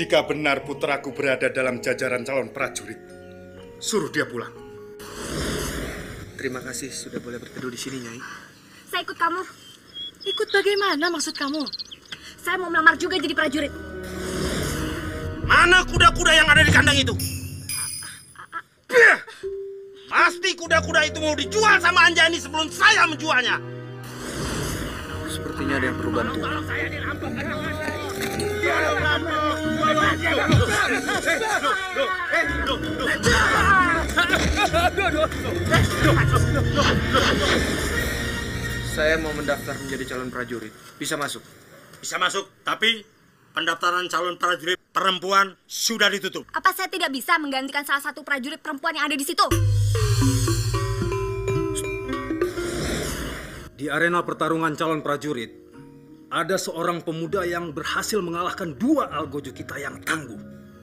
Jika benar putraku berada dalam jajaran calon prajurit, suruh dia pulang. Terima kasih sudah boleh berteduh di sini, Nyai. Saya ikut kamu. Ikut bagaimana maksud kamu? Saya mau melamar juga jadi prajurit. Mana kuda-kuda yang ada di kandang itu? Pasti kuda-kuda itu mau dijual sama Anjani sebelum saya menjualnya. Sepertinya ada yang perlu bantu. Saya mau mendaftar menjadi calon prajurit. Bisa masuk? Bisa masuk, tapi pendaftaran calon prajurit perempuan sudah ditutup. Apa saya tidak bisa menggantikan salah satu prajurit perempuan yang ada di situ? Di arena pertarungan calon prajurit, ada seorang pemuda yang berhasil mengalahkan dua algojo kita yang tangguh.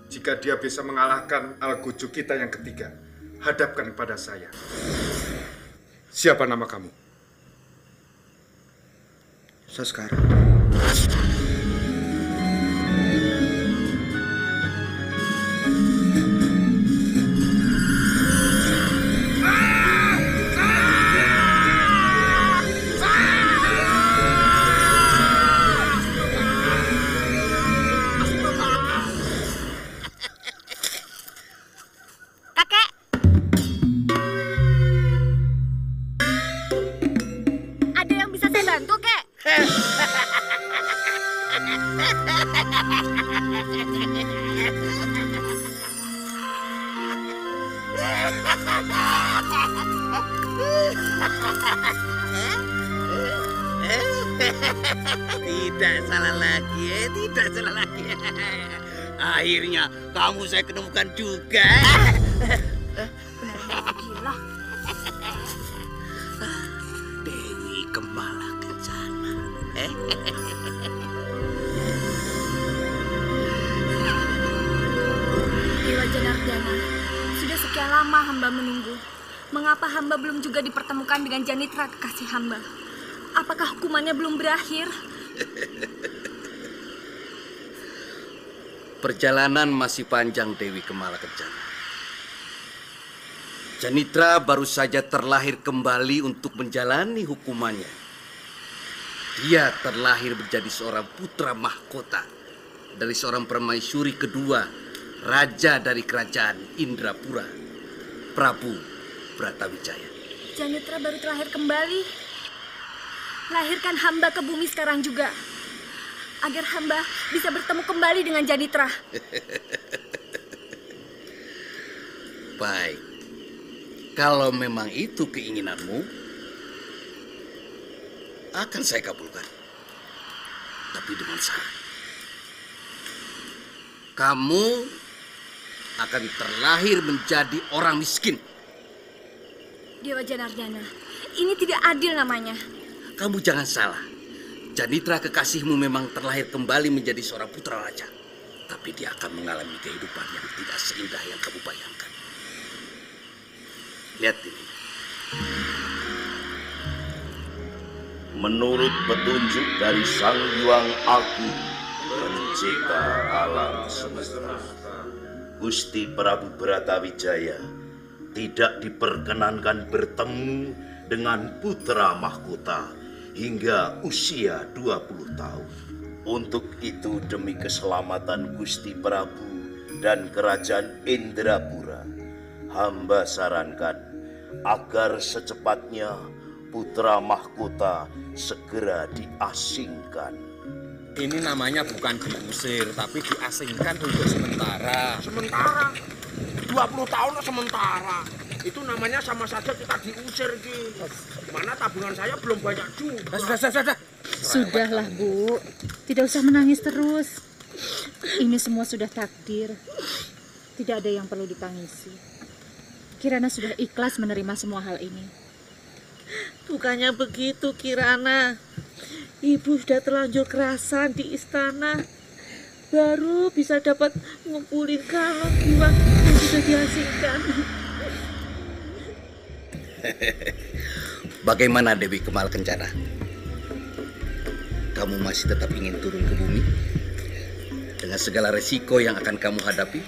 Jika dia bisa mengalahkan algojo kita yang ketiga, hadapkan pada saya. Siapa nama kamu? Saskara. Kakek! Ada yang bisa saya bantu, Kek? Tidak salah lagi, tidak salah lagi. Akhirnya kamu saya ketemukan juga. Benar-benar gila. Dewi Kemala Kencana. Dewa Janardana, sudah sekian lama hamba menunggu. Mengapa hamba belum juga dipertemukan dengan Janitra kekasih hamba? Apakah hukumannya belum berakhir? Perjalanan masih panjang, Dewi Kemala Kencana. Janitra baru saja terlahir kembali untuk menjalani hukumannya. Dia terlahir menjadi seorang putra mahkota dari seorang permaisuri kedua, raja dari kerajaan Indrapura, Prabu Bratawijaya. Janitra baru terlahir kembali. Lahirkan hamba ke bumi sekarang juga, agar hamba bisa bertemu kembali dengan Janitra. Baik, kalau memang itu keinginanmu, akan saya kabulkan. Tapi dengan syarat. Kamu akan terlahir menjadi orang miskin. Dewa Janardana, ini tidak adil namanya. Kamu jangan salah. Janitra kekasihmu memang terlahir kembali menjadi seorang putra raja. Tapi dia akan mengalami kehidupan yang tidak seindah yang kamu bayangkan. Lihat ini. Menurut petunjuk dari Sang Hyang Agung, pencipta alam semesta, Gusti Prabu Bratawijaya tidak diperkenankan bertemu dengan putra mahkota hingga usia 20 tahun. Untuk itu, demi keselamatan Gusti Prabu dan kerajaan Indrapura, hamba sarankan agar secepatnya putra mahkota segera diasingkan. Ini namanya bukan diusir, tapi diasingkan untuk sementara. Sementara 20 tahun sementara. Itu namanya sama saja kita diusir, Ki. Mana tabungan saya belum banyak juga. Sudah. Sudahlah, Bu. Tidak usah menangis terus. Ini semua sudah takdir. Tidak ada yang perlu ditangisi. Kirana sudah ikhlas menerima semua hal ini. Bukannya begitu, Kirana. Ibu sudah terlanjur kerasan di istana. Baru bisa dapat ngumpulin kalung jiwa yang sudah diasingkan. Bagaimana Dewi Kemala Kencana? Kamu masih tetap ingin turun ke bumi? dengan segala resiko yang akan kamu hadapi?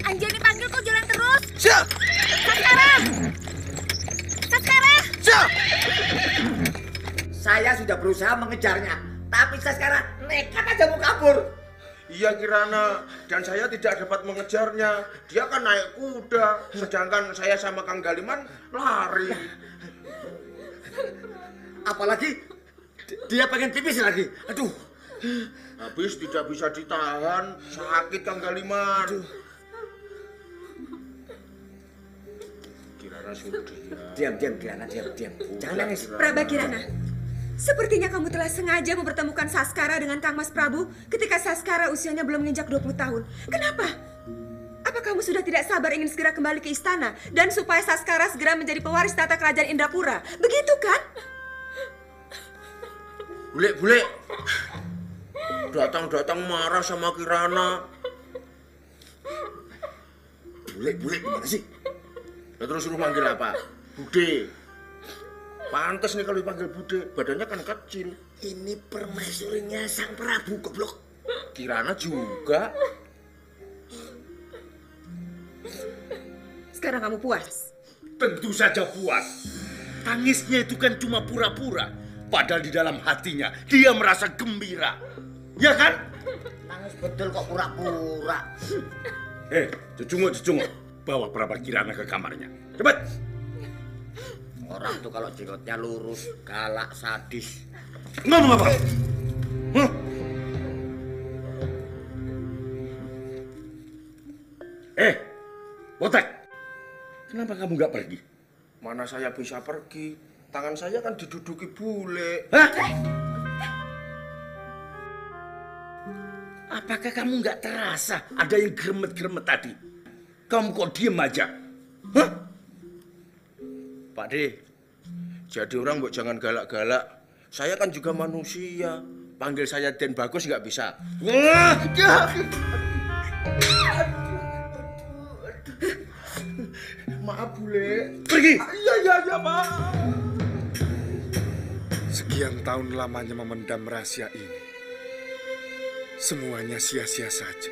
Anjani panggil kok jalan terus. Saskara! Saya sudah berusaha mengejarnya, tapi Saskara nekat aja mau kabur. Iya Kirana, dan saya tidak dapat mengejarnya. Dia kan naik kuda, sedangkan saya sama Kang Galiman lari. Apalagi dia pengen pipis lagi. Aduh. Habis tidak bisa ditahan, sakit Kang Galiman. Kirana suruh Diam, Kirana, diam. Jangan nangis. Praba Kirana, sepertinya kamu telah sengaja mempertemukan Saskara dengan Kang Mas Prabu ketika Saskara usianya belum menginjak 20 tahun. Kenapa? Apa kamu sudah tidak sabar ingin segera kembali ke istana dan supaya Saskara segera menjadi pewaris tata kerajaan Indrapura? Begitu kan? Bule. Datang marah sama Kirana. Bule, gimana sih? Ya, terus suruh manggil apa? Bude. Pantes nih kalau dipanggil Bude, badannya kan kecil. Ini permaisurinya Sang Prabu, goblok. Kirana juga. Sekarang kamu puas? Tentu saja puas. Tangisnya itu kan cuma pura-pura. Padahal di dalam hatinya dia merasa gembira. Ya kan? Nangis betul kok pura-pura. Cucungu. Bawa Praba Kirana ke kamarnya. Cepat. Orang tuh kalau jenggotnya lurus, galak, sadis. Ngomong apa? Botak. Kenapa kamu nggak pergi? Mana saya bisa pergi? Tangan saya kan diduduki bule. Hah? Apakah kamu nggak terasa ada yang gremet-gremet tadi? Kamu kok diem aja? Hah? Pak De, jadi orang mbok jangan galak-galak. Saya kan juga manusia. Panggil saya Den Bagus nggak bisa. Wah, maaf bule. Pergi. Iya, Pak. Sekian tahun lamanya memendam rahasia ini. Semuanya sia-sia saja.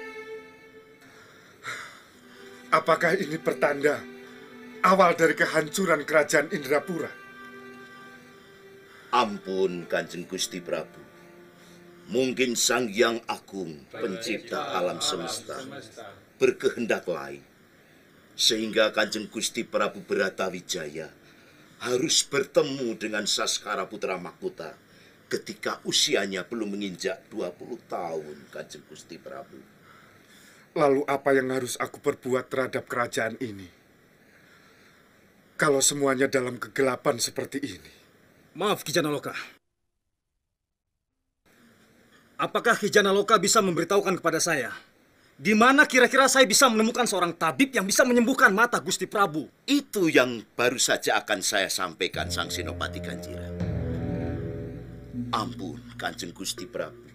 Apakah ini pertanda awal dari kehancuran kerajaan Indrapura? Ampun Kanjeng Gusti Prabu. Mungkin Sang Hyang Agung, pencipta alam semesta, berkehendak lain. Sehingga Kanjeng Gusti Prabu Bratawijaya harus bertemu dengan Saskara Putra Mahkota ketika usianya belum menginjak 20 tahun, Kanjeng Gusti Prabu. Lalu apa yang harus aku perbuat terhadap kerajaan ini? Kalau semuanya dalam kegelapan seperti ini. Maaf, Ki Janaloka. Apakah Ki Janaloka bisa memberitahukan kepada saya, di mana kira-kira saya bisa menemukan seorang tabib yang bisa menyembuhkan mata Gusti Prabu? Itu yang baru saja akan saya sampaikan Sang Senopati Kanjira. Ampun, Kanjeng Gusti Prabu.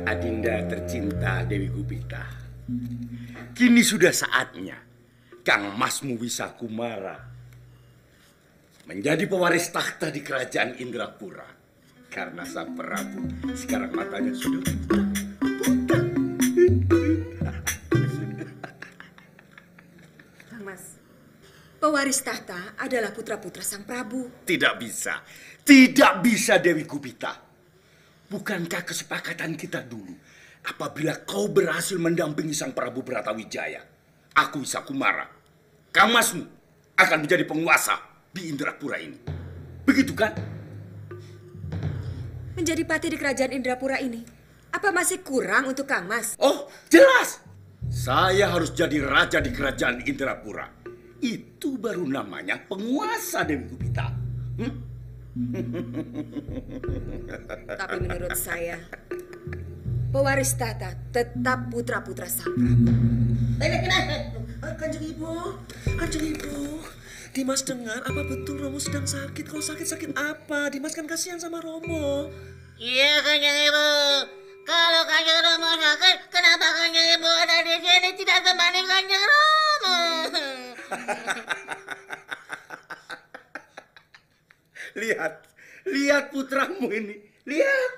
Adinda tercinta Dewi Gupita, kini sudah saatnya Kang Masmu Wisakumara menjadi pewaris takhta di kerajaan Indrapura. Karena Sang Prabu sekarang matanya sudah buta. Kang Mas, pewaris tahta adalah putra-putra Sang Prabu. Tidak bisa Dewi Gupita. Bukankah kesepakatan kita dulu, apabila kau berhasil mendampingi Sang Prabu Bratawijaya, aku Wisakumara, Kang Masmu akan menjadi penguasa di Indrapura ini. Begitu kan? Menjadi patih di kerajaan Indrapura ini, apa masih kurang untuk Kang Mas? Oh, jelas. Saya harus jadi raja di kerajaan Indrapura. Itu baru namanya penguasa, Dewi Gupita. Tapi menurut saya, pewaris tahta tetap putra-putra sang Prabu. Kanjeng Ibu, Dimas dengar apa betul Romo sedang sakit? Kalau sakit apa? Dimas kan kasihan sama Romo. Iya, Kanjeng Ibu. Kalau Kanjeng Romo sakit, kenapa Kanjeng Ibu ada di sini tidak temani Kanjeng Romo? Lihat putramu ini. Lihat.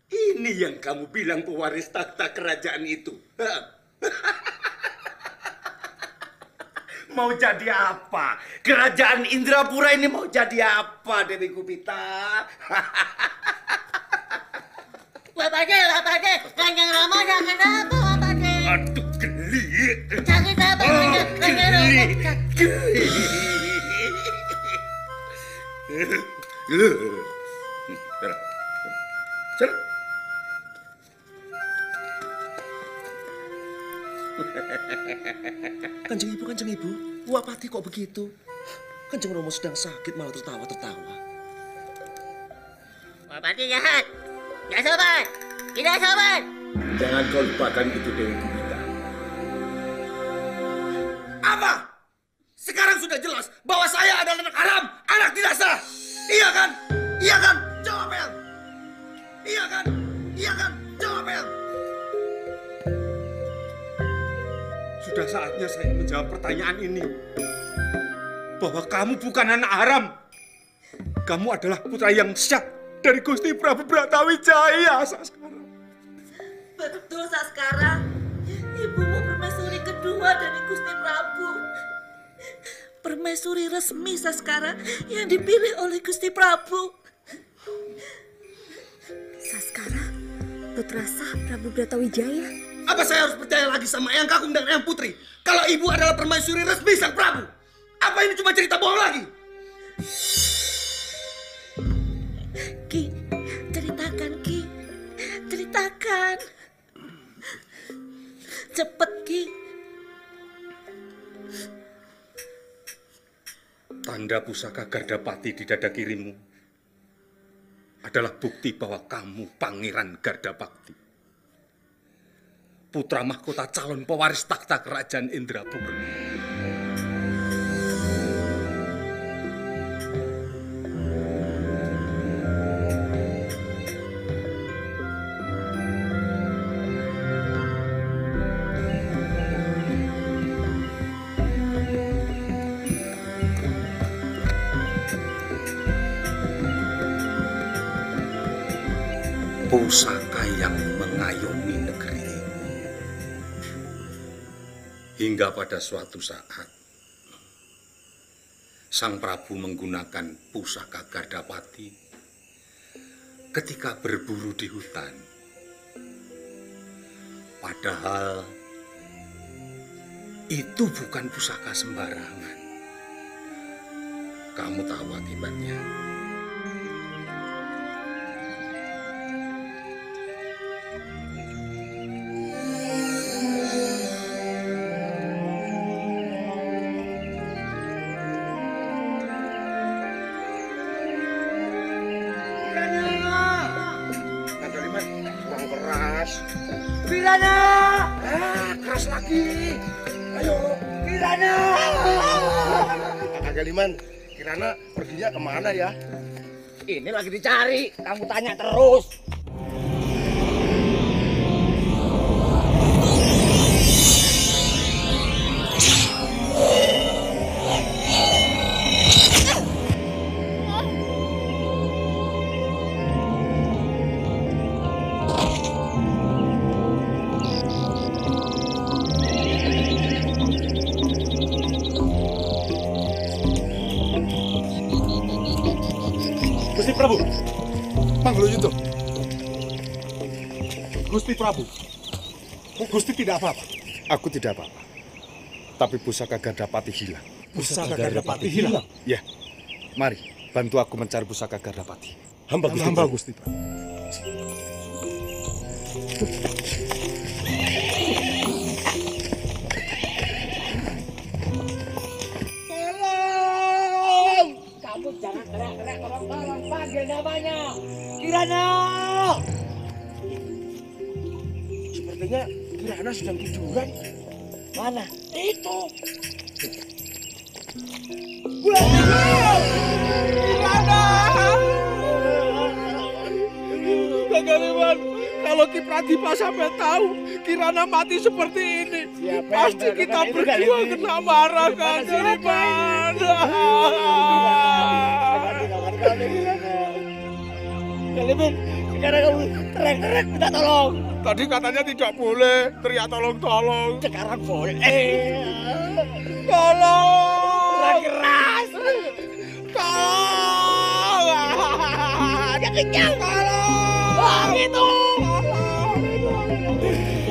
Ini yang kamu bilang pewaris takhta kerajaan itu. Mau jadi apa? Kerajaan Indrapura ini mau jadi apa, Dewi Gupita? Bapak De, Kanjeng Romo sakit apa, Bapak De? Aduh, geli. Sakit apa, Kanjeng Romo? Kanjeng Ibu, Wak Pati kok begitu? Kanjeng Romo sedang sakit malah tertawa-tertawa. Wak Pati jahat, tidak sopan, tidak sopan. Jangan kau lupakan itu, Dewi Gupita. Apa? Sekarang sudah jelas bahwa saya adalah anak haram, anak tidak sah. Iya kan? Iya kan? Jawab, El. Iya kan? Iya kan? Jawab, El. Sudah saatnya saya menjawab pertanyaan ini. Bahwa kamu bukan anak haram. Kamu adalah putra yang syah dari Gusti Prabu Bratawijaya, Saskara. Betul, Saskara. Ibumu permaisuri kedua dari Gusti Prabu. Permaisuri resmi Saskara yang dipilih oleh Gusti Prabu. Saskara, putra sah Prabu Bratawijaya. Apa saya harus percaya lagi sama Eyang Kakung dan Eyang Putri? Kalau ibu adalah permaisuri resmi sang Prabu. Apa ini cuma cerita bohong lagi? Ki, ceritakan Ki. Ceritakan. Cepet Ki. Tanda pusaka Gardapati di dada kirimu adalah bukti bahwa kamu Pangeran Gardapati, putra mahkota calon pewaris takhta kerajaan Indrapura. Pusaka yang mengayomi negeri ini. Hingga pada suatu saat, Sang Prabu menggunakan pusaka Gardapati ketika berburu di hutan. Padahal itu bukan pusaka sembarangan. Kamu tahu akibatnya. Kirana! Keras lagi. Ayo, Kirana! Kakak Galiman, Kirana perginya kemana ya? Ini lagi dicari, kamu tanya terus. Gusti Prabu, Manggolo Yudo. Gusti Prabu, Gusti tidak apa-apa. Aku tidak apa-apa. Tapi pusaka Gardapati hilang. Pusaka Gardapati hilang? Ya, mari bantu aku mencari pusaka Gardapati. Hamba Gusti Prabu. Tolong! Kamu jangan teriak-teriak, tolong panggil namanya. Kirana! Sepertinya Kirana sedang tiduran. Mana? Itu. Kirana! Kagaliman, kalau Ki Pradipa sampai tahu Kirana mati seperti ini, pasti kita berdua kena marah, Kagaliman. Kagaliman, sekarang kamu teriak-teriak minta tolong. Tadi katanya tidak boleh teriak tolong-tolong. Sekarang boleh. Tolong. Keras. Tolong. Dia kenyang. Tolong. Itu.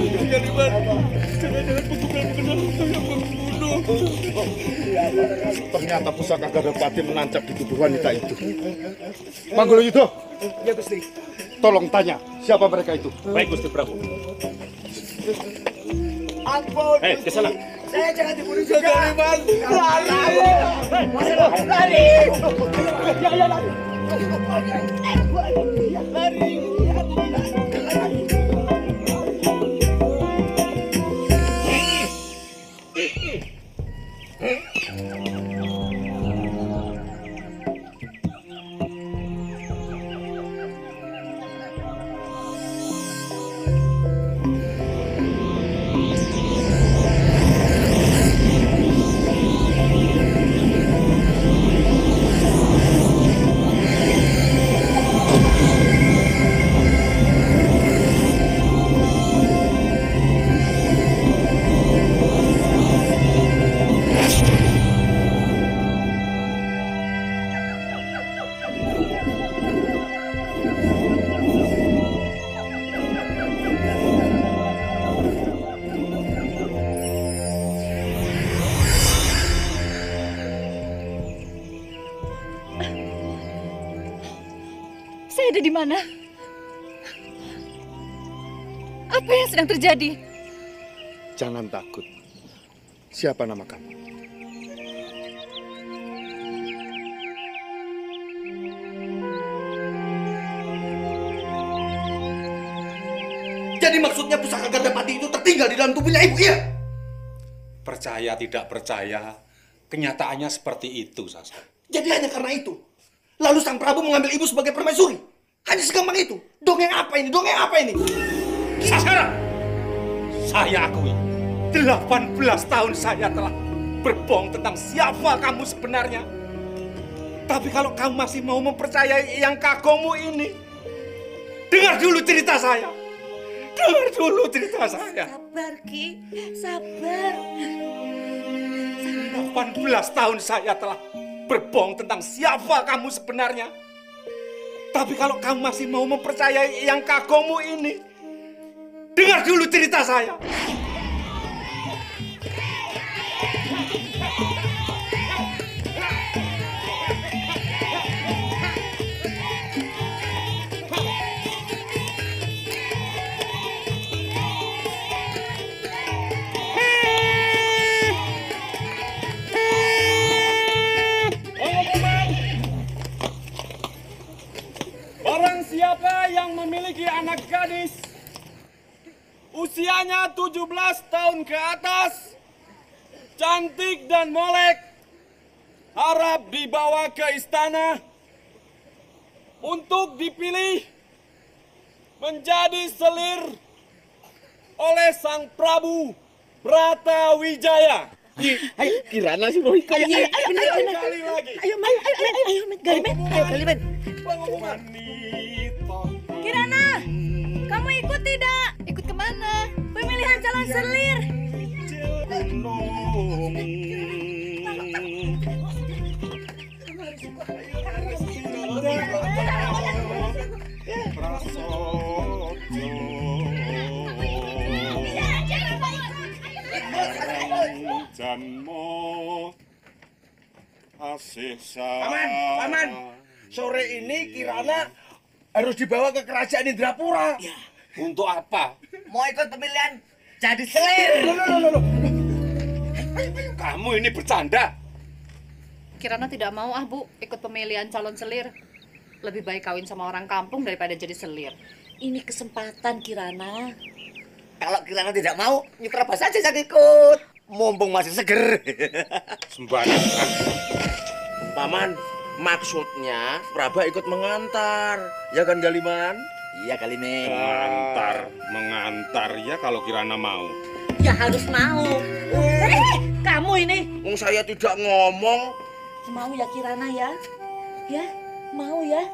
Kagaliman, jangan-jangan peguburan benar yang membunuh. Ternyata pusaka Gadapati menancap di tubuh wanita itu. Manggoloyudo. Ya, Gusti. Tolong tanya, siapa mereka itu? Baik, Gusti Prabu. Ampun. Ke sana. Saya jangan dibunuh juga. Kagaliman. Lari. Lari. Ya, lari. Lari. Saya ada di mana? Apa yang sedang terjadi? Jangan takut. Siapa nama kamu? Jadi maksudnya pusaka Gadapati itu tertinggal di dalam tubuhnya ibu, iya? Percaya tidak percaya, kenyataannya seperti itu, Sasa. Jadi hanya karena itu, lalu sang Prabu mengambil ibu sebagai permaisuri. Hanya segampang itu. Dongeng apa ini? Dongeng apa ini? Saskara, saya akui, 18 tahun saya telah berbohong tentang siapa kamu sebenarnya. Tapi kalau kamu masih mau mempercayai yang kagomu ini, dengar dulu cerita saya. Dengar dulu cerita saya. Sabar, Ki. Sabar. 18 tahun saya telah berbohong tentang siapa kamu sebenarnya. Tapi kalau kamu masih mau mempercayai yang kagomu ini, dengar dulu cerita saya. Barang siapa yang memiliki anak gadis usianya 17 tahun ke atas, cantik dan molek, harap dibawa ke istana untuk dipilih menjadi selir oleh Sang Prabu Bratawijaya. Ayo, Kirana sih boy. Ayo, Kali lagi. Ayo, Galiman. Ayo, Galiman. Pengumuman. Kirana, kamu ikut tidak? Ikut kemana? Pemilihan calon selir. Paman, sore ini Kirana harus dibawa ke kerajaan Indrapura. Ya. Untuk apa? Mau ikut pemilihan jadi selir. Loh. Kamu ini bercanda. Kirana tidak mau Bu ikut pemilihan calon selir. Lebih baik kawin sama orang kampung daripada jadi selir. Ini kesempatan Kirana. Kalau Kirana tidak mau, Nyukraba saja yang ikut. Mumpung masih seger. Sembarangan. Paman, maksudnya Praba ikut mengantar. Ya kan Galiman? Iya Kalimin. Mengantar ya kalau Kirana mau. Ya harus mau. Kamu ini. Saya tidak ngomong. Mau ya Kirana ya? Ya, mau ya?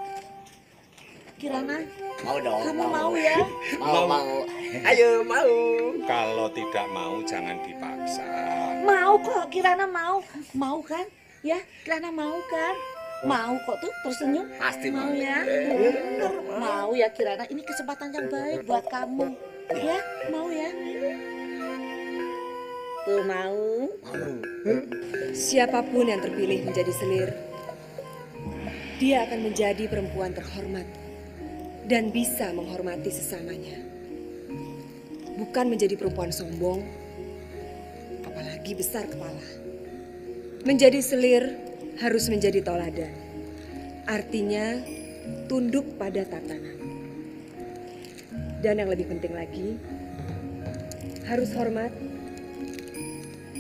Kirana? Mau dong. Kamu mau ya? Mau. Ayo mau. Kalau tidak mau jangan dipaksa. Mau kok, Kirana mau. Mau kan? Ya, Kirana mau kan? Mau kok tuh tersenyum. Pasti mau ya. Mau ya Kirana. Ini kesempatan yang baik buat kamu. Ya, mau ya. Tuh mau. Siapapun yang terpilih menjadi selir, dia akan menjadi perempuan terhormat dan bisa menghormati sesamanya. Bukan menjadi perempuan sombong, apalagi besar kepala. Menjadi selir harus menjadi toladan. Artinya tunduk pada tatanan. Dan yang lebih penting lagi, harus hormat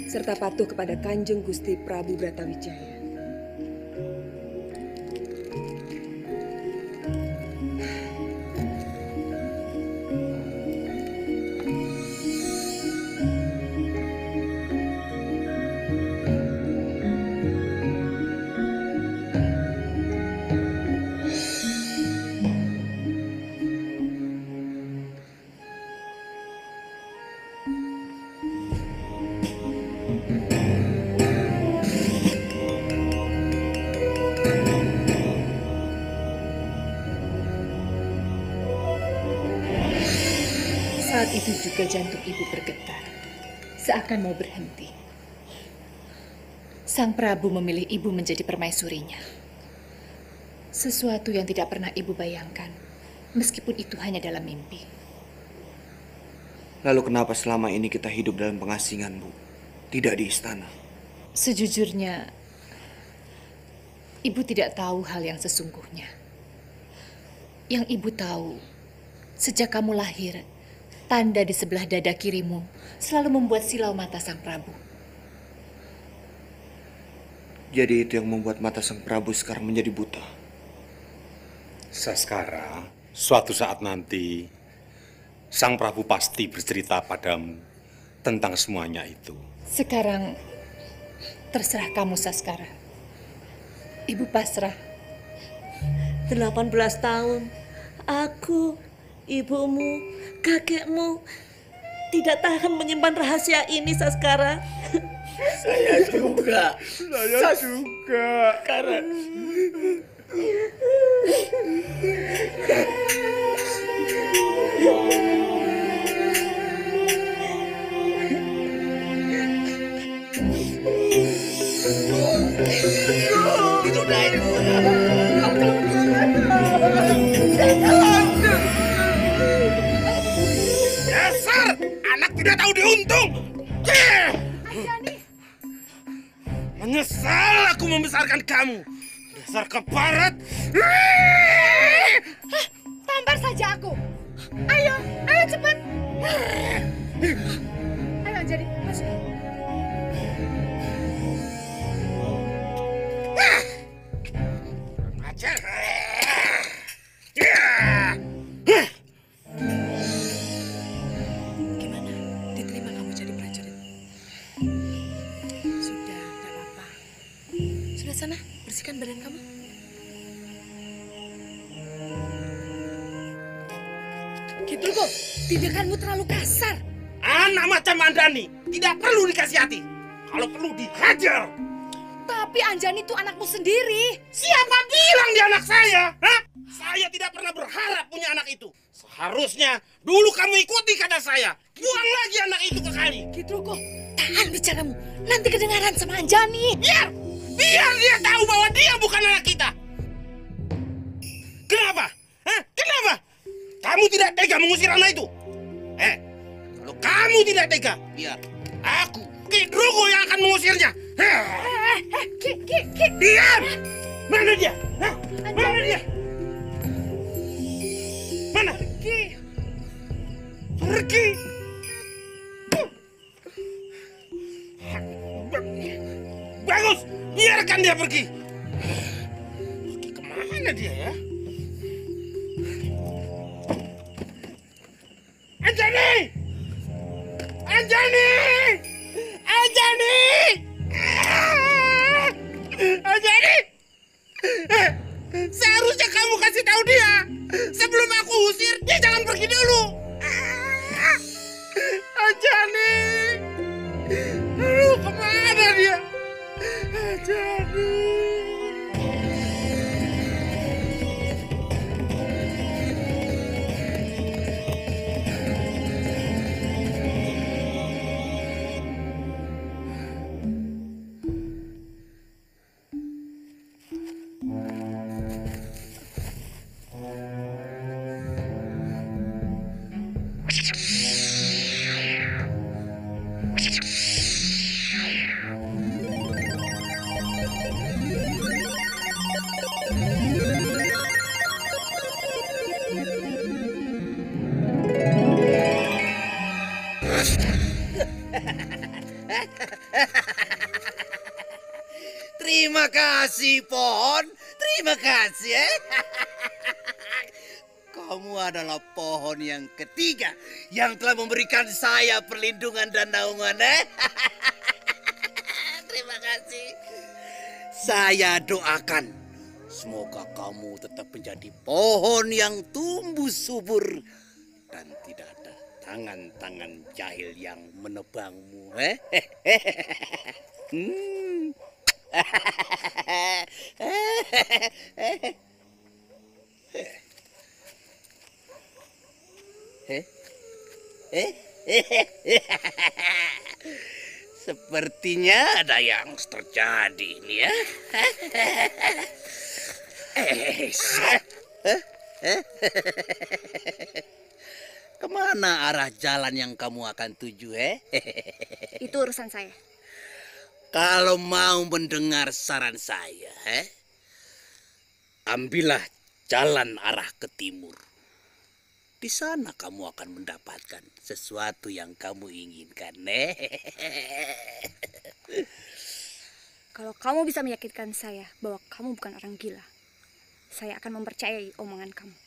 serta patuh kepada Kanjeng Gusti Prabu Bratawijaya. Saat itu juga jantung ibu bergetar, seakan mau berhenti. Sang Prabu memilih ibu menjadi permaisurinya. Sesuatu yang tidak pernah ibu bayangkan, meskipun itu hanya dalam mimpi. Lalu kenapa selama ini kita hidup dalam pengasingan, Bu? Tidak di istana. Sejujurnya, ibu tidak tahu hal yang sesungguhnya. Yang ibu tahu, sejak kamu lahir, tanda di sebelah dada kirimu selalu membuat silau mata sang Prabu. Jadi itu yang membuat mata sang Prabu sekarang menjadi buta. Saskara, suatu saat nanti sang Prabu pasti bercerita padamu tentang semuanya itu. Sekarang terserah kamu, Saskara. Ibu pasrah. 18 tahun, aku, ibumu, kakekmu tidak tahan menyimpan rahasia ini, Saskara. Saya juga. Karena Dasar anak tidak tahu diuntung. Menyesal aku membesarkan kamu. Dasar keparat. Tampar saja aku. Ayo cepat. Ayo Anjani, masuk. Ajar. Gimana? Diterima kamu jadi prajurit? Sudah, tidak apa-apa. Sudah sana, bersihkan badan kamu. Gitu kok, tindakanmu terlalu kasar. Anak macam Andani tidak perlu dikasih hati. Kalau perlu dihajar. Tapi Anjani itu anakmu sendiri. Siapa bilang dia anak saya? Hah? Saya tidak pernah berharap punya anak itu. Seharusnya dulu kamu ikuti kata saya. Buang lagi anak itu ke kali. Gitu kok, tahan bicaramu. Nanti kedengaran sama Anjani. Biar dia tahu bahwa dia bukan anak kita. Kenapa? Hah? Kenapa? kamu tidak tega mengusir anak itu. Kalau kamu tidak tega, biar aku, Ki Drogo, yang akan mengusirnya. Ki. Diam! Mana dia? Mana dia? Mana? Pergi. Bagus, biarkan dia pergi. Pergi kemana dia ya? Anjani! Anjani! Anjani! Anjani! Seharusnya kamu kasih tahu dia sebelum aku usir, dia jangan pergi dulu. Anjani! Aduh, kemana dia? Anjani! Terima kasih, pohon. Terima kasih. Kamu adalah pohon yang ketiga yang telah memberikan saya perlindungan dan naungan. Terima kasih. Saya doakan semoga kamu tetap menjadi pohon yang tumbuh subur dan tidak ada tangan-tangan jahil yang menebangmu. Sepertinya ada yang terjadi nih ya. Kemana arah jalan yang kamu akan tuju? Itu urusan saya. Kalau mau mendengar saran saya, ambillah jalan arah ke timur. Di sana kamu akan mendapatkan sesuatu yang kamu inginkan. Kalau kamu bisa meyakinkan saya bahwa kamu bukan orang gila, saya akan mempercayai omongan kamu.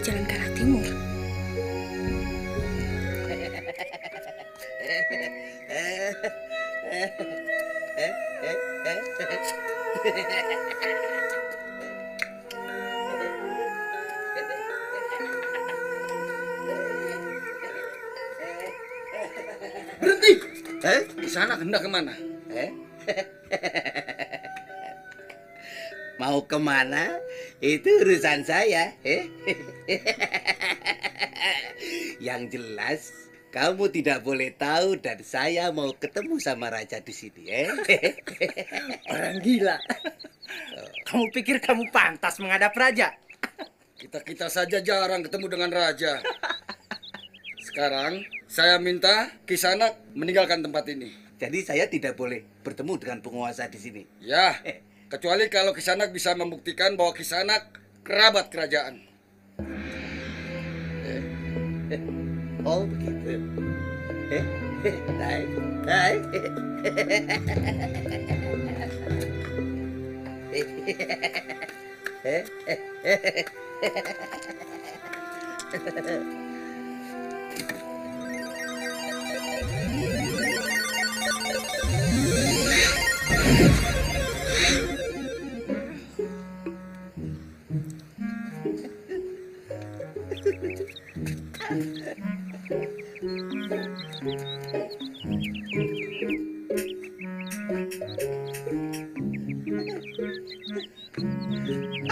Jalan ke arah timur. Berhenti! Di sana hendak kemana? Mau kemana? Itu urusan saya. Yang jelas, kamu tidak boleh tahu dan saya mau ketemu sama raja di sini. Orang gila. Kamu pikir kamu pantas menghadap raja? Kita saja jarang ketemu dengan raja. Sekarang saya minta Kisanak meninggalkan tempat ini. Jadi saya tidak boleh bertemu dengan penguasa di sini. Ya, kecuali kalau Kisanak bisa membuktikan bahwa Kisanak kerabat kerajaan. Oh begitu.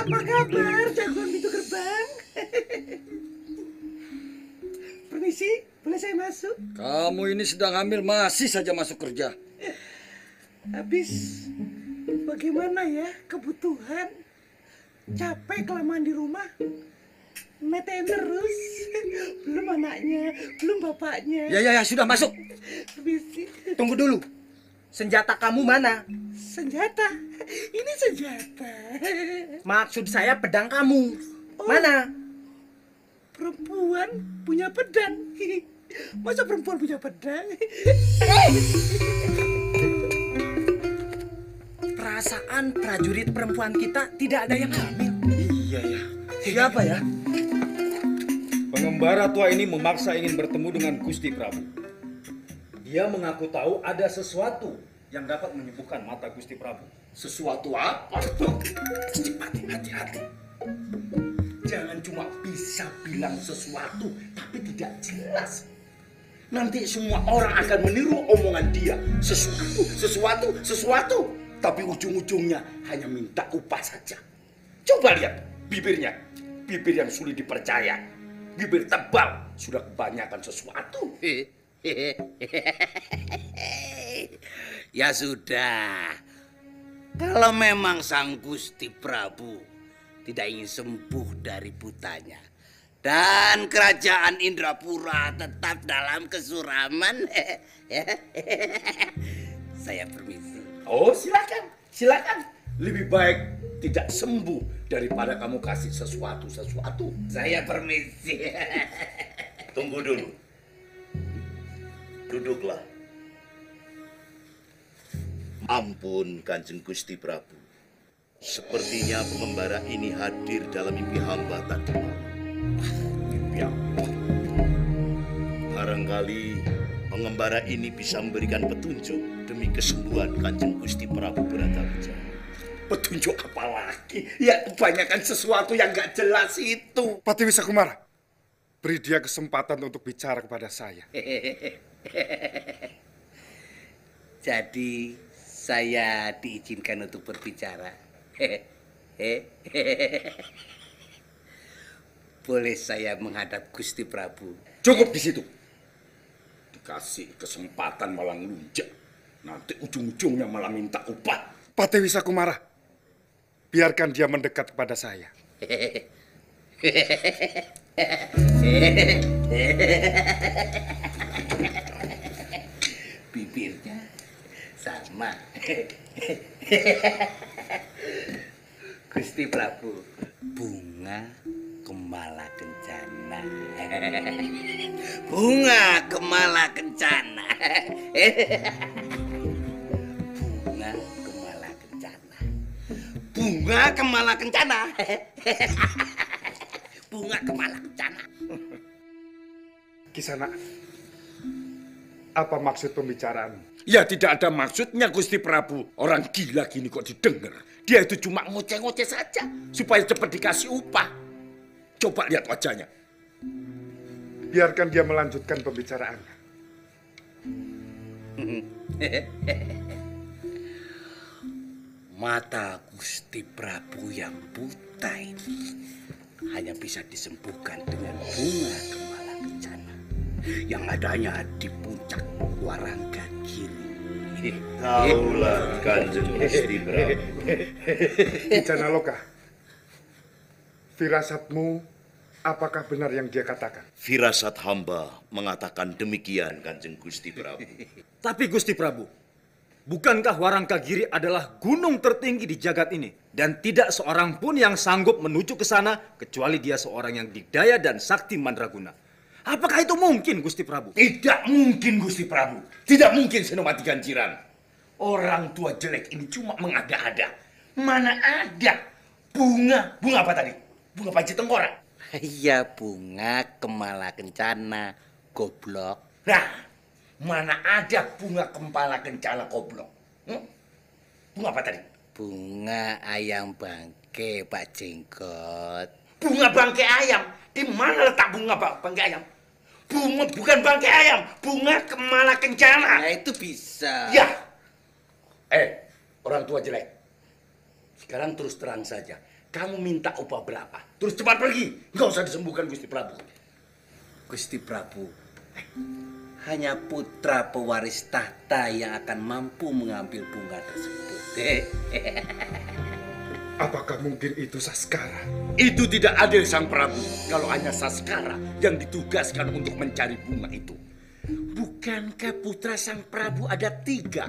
Apa kabar, jagoan pintu gerbang? Permisi, boleh saya masuk? Kamu ini sedang hamil, masih saja masuk kerja. Habis, bagaimana ya kebutuhan? Capek kelamaan di rumah. Netain terus. Belum anaknya, belum bapaknya. Ya, sudah masuk. Permisi. Tunggu dulu. Senjata kamu mana? Senjata? Ini senjata. Maksud saya pedang kamu. Mana? Perempuan punya pedang. Masa perempuan punya pedang? Perasaan prajurit perempuan kita tidak ada yang hamil. Iya ya. Siapa ya? Pengembara tua ini memaksa ingin bertemu dengan Gusti Prabu. Dia mengaku tahu ada sesuatu yang dapat menyembuhkan mata Gusti Prabu. Sesuatu apa? Cepati, hati-hati. Jangan cuma bisa bilang sesuatu, tapi tidak jelas. Nanti semua orang akan meniru omongan dia. Sesuatu. Tapi ujung-ujungnya hanya minta upah saja. Coba lihat bibirnya. Bibir yang sulit dipercaya. Bibir tebal. Sudah kebanyakan sesuatu. Ya sudah. Kalau memang Sang Gusti Prabu tidak ingin sembuh dari butanya dan kerajaan Indrapura tetap dalam kesuraman, saya permisi. Oh, silakan. Lebih baik tidak sembuh daripada kamu kasih sesuatu. Saya permisi. Tunggu dulu. Duduklah. Ampun, Kanjeng Gusti Prabu. Sepertinya pengembara ini hadir dalam mimpi hamba tadi malam. Mimpi apa? Barangkali pengembara ini bisa memberikan petunjuk demi kesembuhan Kanjeng Gusti Prabu Bratawijaya. Petunjuk apa lagi? Ya kebanyakan sesuatu yang gak jelas itu. Patih Wisakumara, beri dia kesempatan untuk bicara kepada saya. Jadi saya diizinkan untuk berbicara. Boleh saya menghadap Gusti Prabu? Cukup di situ. Dikasih kesempatan malah ngelunjak. Nanti ujung-ujungnya malah minta upah. Patih Wisakumara, biarkan dia mendekat kepada saya. Bibirnya sama. Gusti Prabu, bunga kemala kencana. Bunga kemala kencana. Bunga kemala kencana. Bunga kemala kencana. Kisana, apa maksud pembicaraan? Ya tidak ada maksudnya Gusti Prabu. Orang gila gini kok didengar. Dia itu cuma ngoceh-ngoceh saja supaya cepat dikasih upah. Coba lihat wajahnya. Biarkan dia melanjutkan pembicaraannya. Mata Gusti Prabu yang buta ini hanya bisa disembuhkan dengan bunga kemala kencana yang adanya di puncak Warangga Giri. Taulah Kanjeng Gusti Prabu. Kijana Loka, firasatmu apakah benar yang dia katakan? Firasat hamba mengatakan demikian, Kanjeng Gusti Prabu. Tapi Gusti Prabu, bukankah Warangkagiri adalah gunung tertinggi di jagat ini? Dan tidak seorang pun yang sanggup menuju ke sana kecuali dia seorang yang didaya dan sakti mandraguna. Apakah itu mungkin, Gusti Prabu? Tidak mungkin, Gusti Prabu. Tidak mungkin, Senopati Ganjiran. Orang tua jelek ini cuma mengada-ada. Mana ada bunga. Bunga apa tadi? Bunga panci tengkorak. Iya, bunga kemala kencana, goblok. Nah, mana ada bunga kepala kencana goblok? Bunga apa tadi? Bunga ayam bangke, Pak Jenggot. Bunga bangke ayam? Di mana letak bunga bangke ayam? Bunga bukan bangke ayam, bunga kemala kencana. Nah, itu bisa. Ya. Orang tua jelek. Sekarang terus terang saja, kamu minta upah berapa? Terus cepat pergi, nggak usah disembuhkan Gusti Prabu. Gusti Prabu, hanya putra pewaris tahta yang akan mampu mengambil bunga tersebut. Apakah mungkin itu Saskara? Itu tidak adil Sang Prabu. Kalau hanya Saskara yang ditugaskan untuk mencari bunga itu. Bukankah putra Sang Prabu ada 3?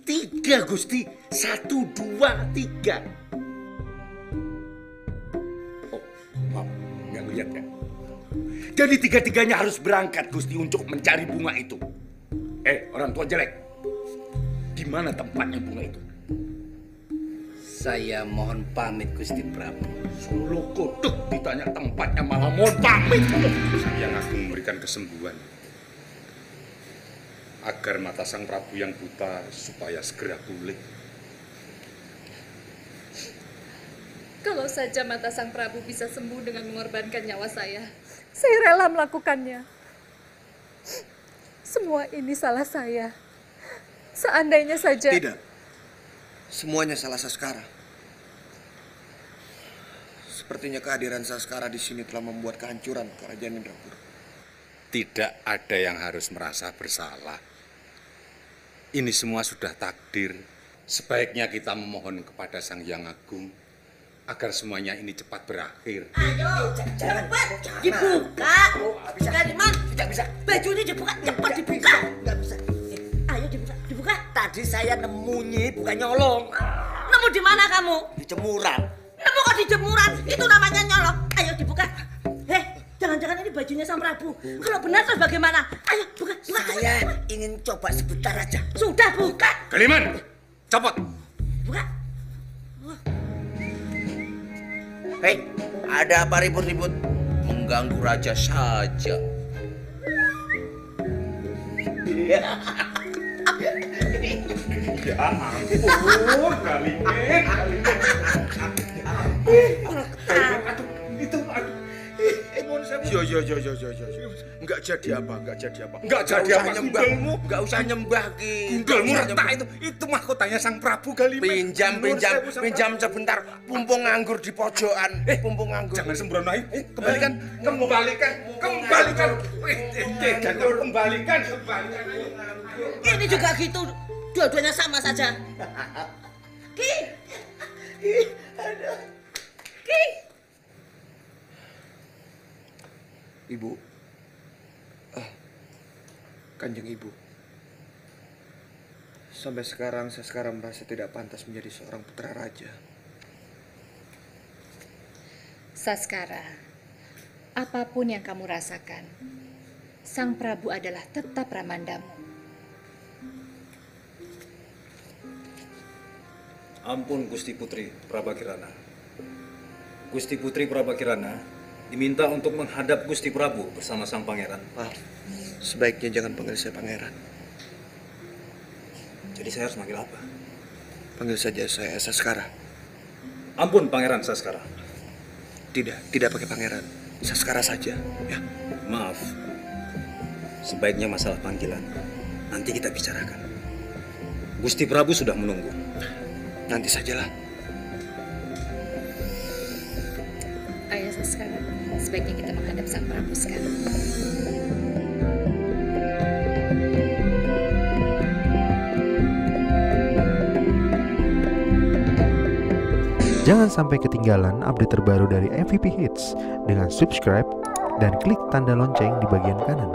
3 Gusti, 1, 2, 3. Oh, maaf, nggak lihat ya. Jadi 3-3-nya harus berangkat Gusti untuk mencari bunga itu. Orang tua jelek, di mana tempatnya bunga itu? Saya mohon pamit Gusti Prabu. Solo kodok ditanya tempatnya malah mohon pamit. Yang aku memberikan kesembuhan agar mata Sang Prabu yang buta supaya segera pulih. Kalau saja mata Sang Prabu bisa sembuh dengan mengorbankan nyawa saya rela melakukannya. Semua ini salah saya. Seandainya saja... Tidak. Semuanya salah Saskara. Sepertinya kehadiran Saskara di sini telah membuat kehancuran kerajaan Indrapura. Tidak ada yang harus merasa bersalah. Ini semua sudah takdir. Sebaiknya kita memohon kepada Sang Hyang Agung agar semuanya ini cepat berakhir. Ayo, cepat dibuka. Dari mana? Tidak bisa. Bajunya dibuka, cepat dibuka. Nggak bisa. Ayo dibuka. Tadi saya nemunya bukan nyolong. Nemu di mana kamu? Di jemuran. Nemu kok di jemuran? Itu namanya nyolong. Ayo dibuka. Jangan-jangan ini bajunya Sang Prabu. Kalau benar terus bagaimana? Ayo buka. Saya ingin coba sebentar aja. Sudah buka. Kaliman, cepat. Buka. Hei, ada apa ribut-ribut? Mengganggu raja saja. Ya ampun, Kalimen. Enggak jadi apa. Enggak jadi apa gundulmu? Enggak usah nyembah Ki. Gundulmu retak itu mahkotanya Sang Prabu Kalimen. Pinjam sebentar. Pumpung nganggur di pojokan. Pumpung nganggur. Jangan sembrono. Kembalikan. Ini juga gitu. Dua-duanya sama saja. Ki. Ibu. Kanjeng Ibu. Sampai sekarang saya merasa tidak pantas menjadi seorang putra raja. Saskara, apapun yang kamu rasakan, Sang Prabu adalah tetap Ramandamu. Ampun Gusti Putri Prabakirana. Gusti Putri Prabakirana diminta untuk menghadap Gusti Prabu bersama Sang Pangeran. Sebaiknya jangan panggil saya pangeran. Jadi saya harus manggil apa? Panggil saja saya Saskara. Ampun Pangeran Saskara. Tidak pakai pangeran. Saskara saja, ya. Maaf. Sebaiknya masalah panggilan nanti kita bicarakan. Gusti Prabu sudah menunggu. Nanti sajalah. Ayo Saskara, sebaiknya kita menghadap Sang Prabu sekarang. Jangan sampai ketinggalan update terbaru dari MVP Hits dengan subscribe dan klik tanda lonceng di bagian kanan.